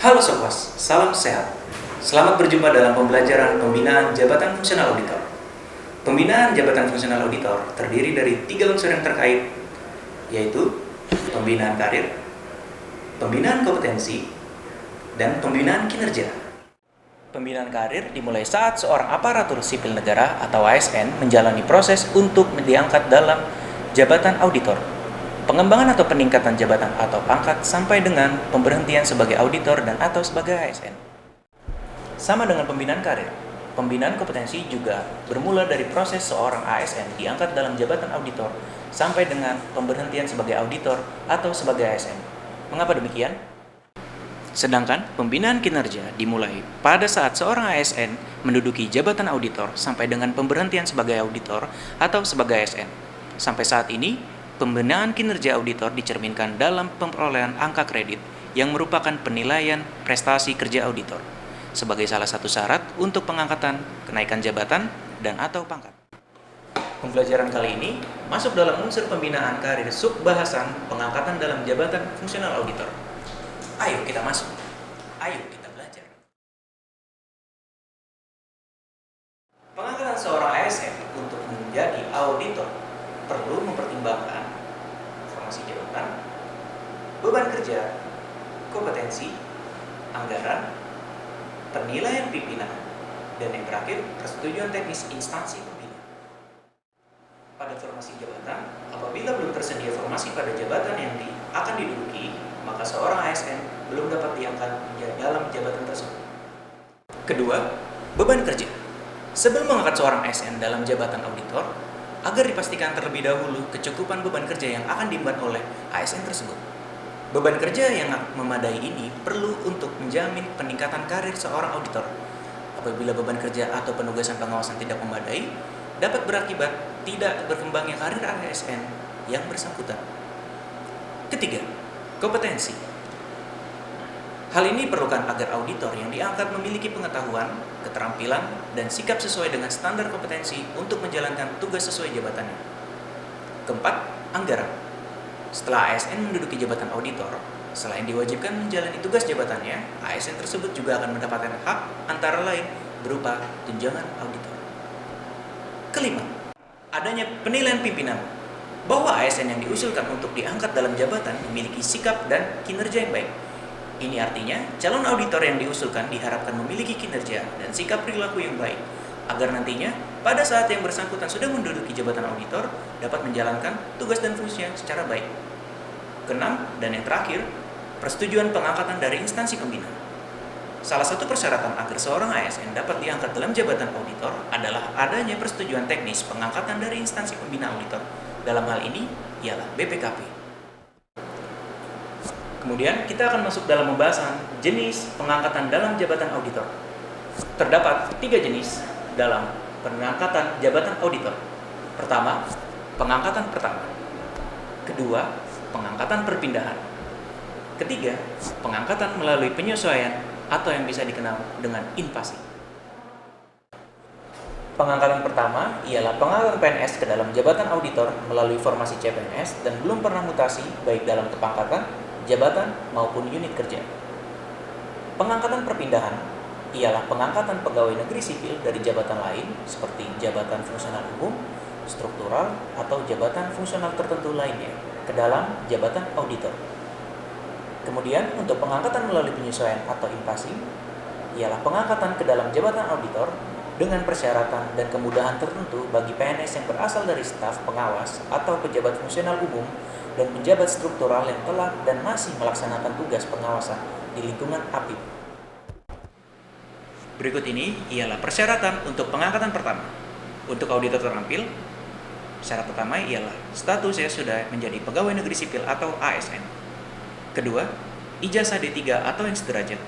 Halo Sobat, salam sehat. Selamat berjumpa dalam pembelajaran pembinaan jabatan fungsional auditor. Pembinaan jabatan fungsional auditor terdiri dari 3 unsur yang terkait, yaitu pembinaan karir, pembinaan kompetensi, dan pembinaan kinerja. Pembinaan karir dimulai saat seorang aparatur sipil negara atau ASN menjalani proses untuk diangkat dalam jabatan auditor. Pengembangan atau peningkatan jabatan atau pangkat sampai dengan pemberhentian sebagai auditor dan atau sebagai ASN. Sama dengan pembinaan karir, pembinaan kompetensi juga bermula dari proses seorang ASN diangkat dalam jabatan auditor sampai dengan pemberhentian sebagai auditor atau sebagai ASN. Mengapa demikian? Sedangkan pembinaan kinerja dimulai pada saat seorang ASN menduduki jabatan auditor sampai dengan pemberhentian sebagai auditor atau sebagai ASN. Sampai saat ini, pembinaan kinerja auditor dicerminkan dalam perolehan angka kredit yang merupakan penilaian prestasi kerja auditor sebagai salah satu syarat untuk pengangkatan, kenaikan jabatan, dan atau pangkat. Pembelajaran kali ini masuk dalam unsur pembinaan karir subbahasan pengangkatan dalam jabatan fungsional auditor. Ayo kita masuk. Ayo kita belajar. Pengangkatan seorang ASN untuk menjadi auditor perlu mempertimbangkan formasi jabatan, beban kerja, kompetensi, anggaran, penilaian pimpinan, dan yang terakhir, persetujuan teknis instansi pembina. Pada formasi jabatan, apabila belum tersedia formasi pada jabatan yang akan diduduki, maka seorang ASN belum dapat diangkat dalam jabatan tersebut. Kedua, beban kerja. Sebelum mengangkat seorang ASN dalam jabatan auditor, agar dipastikan terlebih dahulu kecukupan beban kerja yang akan diemban oleh ASN tersebut. Beban kerja yang memadai ini perlu untuk menjamin peningkatan karir seorang auditor. Apabila beban kerja atau penugasan pengawasan tidak memadai, dapat berakibat tidak berkembangnya karir ASN yang bersangkutan. Ketiga, kompetensi. Hal ini diperlukan agar auditor yang diangkat memiliki pengetahuan, keterampilan, dan sikap sesuai dengan standar kompetensi untuk menjalankan tugas sesuai jabatannya. Keempat, anggaran. Setelah ASN menduduki jabatan auditor, selain diwajibkan menjalani tugas jabatannya, ASN tersebut juga akan mendapatkan hak antara lain berupa tunjangan auditor. Kelima, adanya penilaian pimpinan. Bahwa ASN yang diusulkan untuk diangkat dalam jabatan memiliki sikap dan kinerja yang baik. Ini artinya, calon auditor yang diusulkan diharapkan memiliki kinerja dan sikap perilaku yang baik, agar nantinya, pada saat yang bersangkutan sudah menduduki jabatan auditor, dapat menjalankan tugas dan fungsinya secara baik. Keenam, dan yang terakhir, persetujuan pengangkatan dari instansi pembina. Salah satu persyaratan agar seorang ASN dapat diangkat dalam jabatan auditor adalah adanya persetujuan teknis pengangkatan dari instansi pembina auditor. Dalam hal ini, ialah BPKP. Kemudian kita akan masuk dalam pembahasan jenis pengangkatan dalam jabatan auditor. Terdapat 3 jenis dalam pengangkatan jabatan auditor. Pertama, pengangkatan pertama. Kedua, pengangkatan perpindahan. Ketiga, pengangkatan melalui penyesuaian atau yang bisa dikenal dengan invasi. Pengangkatan pertama ialah pengangkatan PNS ke dalam jabatan auditor melalui formasi CPNS dan belum pernah mutasi baik dalam kepangkatan, jabatan maupun unit kerja. Pengangkatan perpindahan ialah pengangkatan pegawai negeri sipil dari jabatan lain seperti jabatan fungsional umum, struktural, atau jabatan fungsional tertentu lainnya ke dalam jabatan auditor. Kemudian untuk pengangkatan melalui penyesuaian atau invasi ialah pengangkatan ke dalam jabatan auditor dengan persyaratan dan kemudahan tertentu bagi PNS yang berasal dari staf pengawas atau pejabat fungsional umum dan pejabat struktural yang telah dan masih melaksanakan tugas pengawasan di lingkungan APIP. Berikut ini ialah persyaratan untuk pengangkatan pertama. Untuk auditor terampil, syarat pertama ialah statusnya sudah menjadi pegawai negeri sipil atau ASN. Kedua, ijazah D3 atau yang sederajat.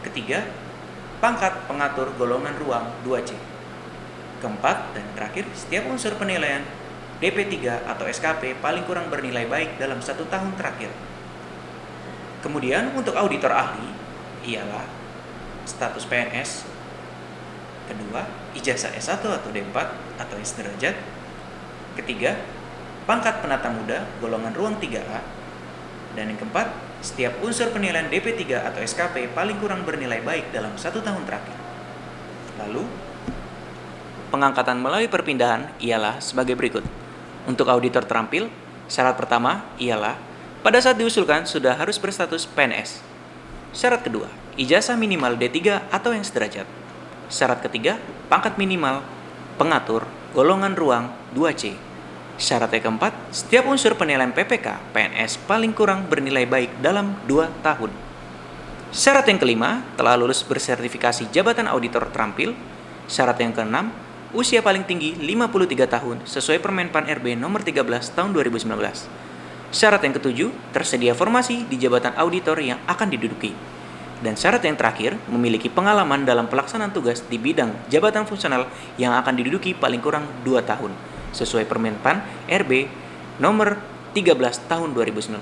Ketiga, pangkat pengatur golongan ruang 2C. Keempat dan terakhir, setiap unsur penilaian DP3 atau SKP paling kurang bernilai baik dalam 1 tahun terakhir. Kemudian untuk auditor ahli ialah status PNS. Kedua, ijazah S1 atau D4 atau yang sederajat. Ketiga, pangkat penata muda golongan ruang 3A. Dan yang keempat, setiap unsur penilaian DP3 atau SKP paling kurang bernilai baik dalam 1 tahun terakhir. Lalu, pengangkatan melalui perpindahan ialah sebagai berikut. Untuk auditor terampil, syarat pertama ialah pada saat diusulkan sudah harus berstatus PNS. Syarat kedua, ijazah minimal D3 atau yang sederajat. Syarat ketiga, pangkat minimal pengatur golongan ruang 2C. Syarat yang keempat, setiap unsur penilaian PPK PNS paling kurang bernilai baik dalam 2 tahun. Syarat yang kelima, telah lulus bersertifikasi jabatan auditor terampil. Syarat yang keenam, usia paling tinggi 53 tahun sesuai Permenpan RB nomor 13 tahun 2019. Syarat yang ketujuh, tersedia formasi di jabatan auditor yang akan diduduki. Dan syarat yang terakhir, memiliki pengalaman dalam pelaksanaan tugas di bidang jabatan fungsional yang akan diduduki paling kurang 2 tahun, sesuai Permenpan RB nomor 13 tahun 2019.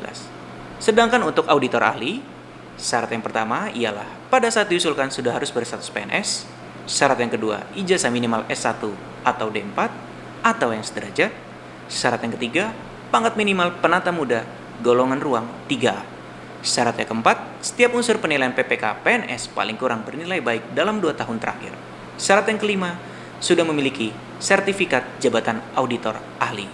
Sedangkan untuk auditor ahli, syarat yang pertama ialah pada saat diusulkan sudah harus berstatus PNS. Syarat yang kedua, ijazah minimal S1 atau D4 atau yang sederajat. Syarat yang ketiga, pangkat minimal penata muda golongan ruang 3A. Syarat yang keempat, setiap unsur penilaian PPK PNS paling kurang bernilai baik dalam 2 tahun terakhir. Syarat yang kelima, sudah memiliki sertifikat jabatan auditor ahli.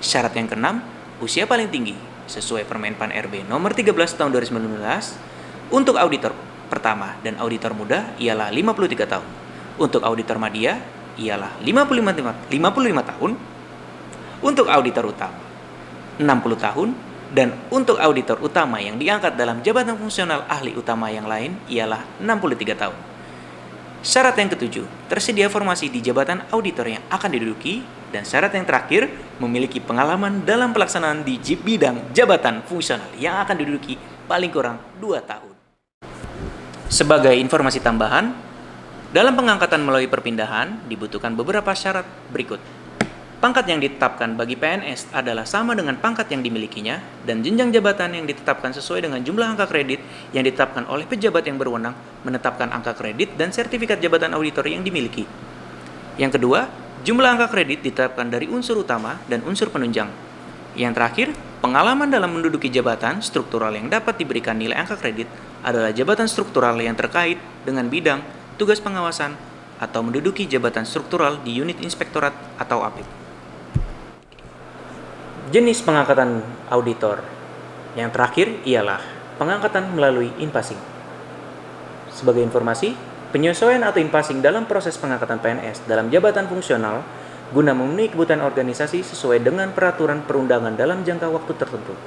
Syarat yang keenam, usia paling tinggi sesuai Permenpan RB nomor 13 tahun 2019. Untuk auditor pertama dan auditor muda ialah 53 tahun. Untuk auditor madya ialah 55 tahun. Untuk auditor utama 60 tahun. Dan untuk auditor utama yang diangkat dalam jabatan fungsional ahli utama yang lain ialah 63 tahun. Syarat yang ketujuh, tersedia formasi di jabatan auditor yang akan diduduki. Dan syarat yang terakhir, memiliki pengalaman dalam pelaksanaan di bidang jabatan fungsional yang akan diduduki paling kurang 2 tahun. Sebagai informasi tambahan, dalam pengangkatan melalui perpindahan dibutuhkan beberapa syarat berikut. Pangkat yang ditetapkan bagi PNS adalah sama dengan pangkat yang dimilikinya, dan jenjang jabatan yang ditetapkan sesuai dengan jumlah angka kredit yang ditetapkan oleh pejabat yang berwenang menetapkan angka kredit dan sertifikat jabatan auditor yang dimiliki. Yang kedua, jumlah angka kredit ditetapkan dari unsur utama dan unsur penunjang. Yang terakhir, pengalaman dalam menduduki jabatan struktural yang dapat diberikan nilai angka kredit adalah jabatan struktural yang terkait dengan bidang tugas pengawasan atau menduduki jabatan struktural di unit inspektorat atau APIP. Jenis pengangkatan auditor yang terakhir ialah pengangkatan melalui in-passing. Sebagai informasi, penyesuaian atau in-passing dalam proses pengangkatan PNS dalam jabatan fungsional guna memenuhi kebutuhan organisasi sesuai dengan peraturan perundangan dalam jangka waktu tertentu.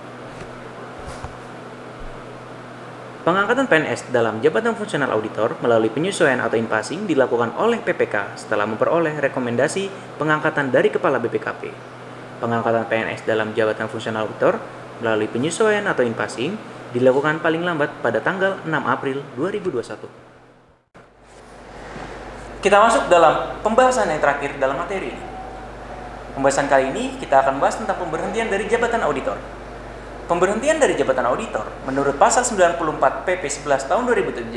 Pengangkatan PNS dalam jabatan fungsional auditor melalui penyesuaian atau in-passing dilakukan oleh PPK setelah memperoleh rekomendasi pengangkatan dari Kepala BPKP. Pengangkatan PNS dalam jabatan fungsional auditor melalui penyesuaian atau in-passing dilakukan paling lambat pada tanggal 6 April 2021. Kita masuk dalam pembahasan yang terakhir dalam materi ini. Pembahasan kali ini kita akan bahas tentang pemberhentian dari jabatan auditor. Pemberhentian dari jabatan auditor menurut pasal 94 PP 11 tahun 2017,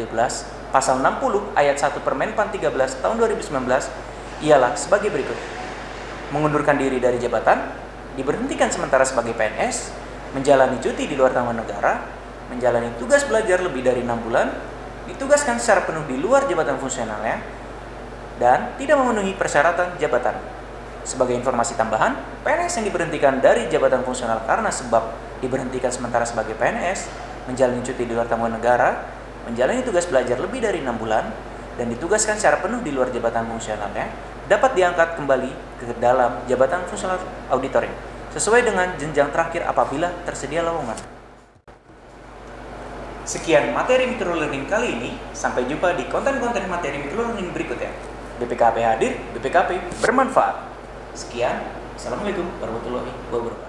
pasal 60 ayat 1 Permenpan 13 tahun 2019 ialah sebagai berikut. Mengundurkan diri dari jabatan, diberhentikan sementara sebagai PNS, menjalani cuti di luar tanggungan negara, menjalani tugas belajar lebih dari 6 bulan, ditugaskan secara penuh di luar jabatan fungsionalnya, dan tidak memenuhi persyaratan jabatan. Sebagai informasi tambahan, PNS yang diberhentikan dari jabatan fungsional karena sebab diberhentikan sementara sebagai PNS, menjalani cuti di luar tanggungan negara, menjalani tugas belajar lebih dari 6 bulan, dan ditugaskan secara penuh di luar jabatan fungsionalnya, dapat diangkat kembali ke dalam jabatan fungsional auditoring sesuai dengan jenjang terakhir apabila tersedia lowongan. Sekian materi microlearning kali ini. Sampai jumpa di konten-konten materi microlearning berikutnya. BPKP hadir, BPKP bermanfaat. Sekian, Assalamualaikum warahmatullahi wabarakatuh.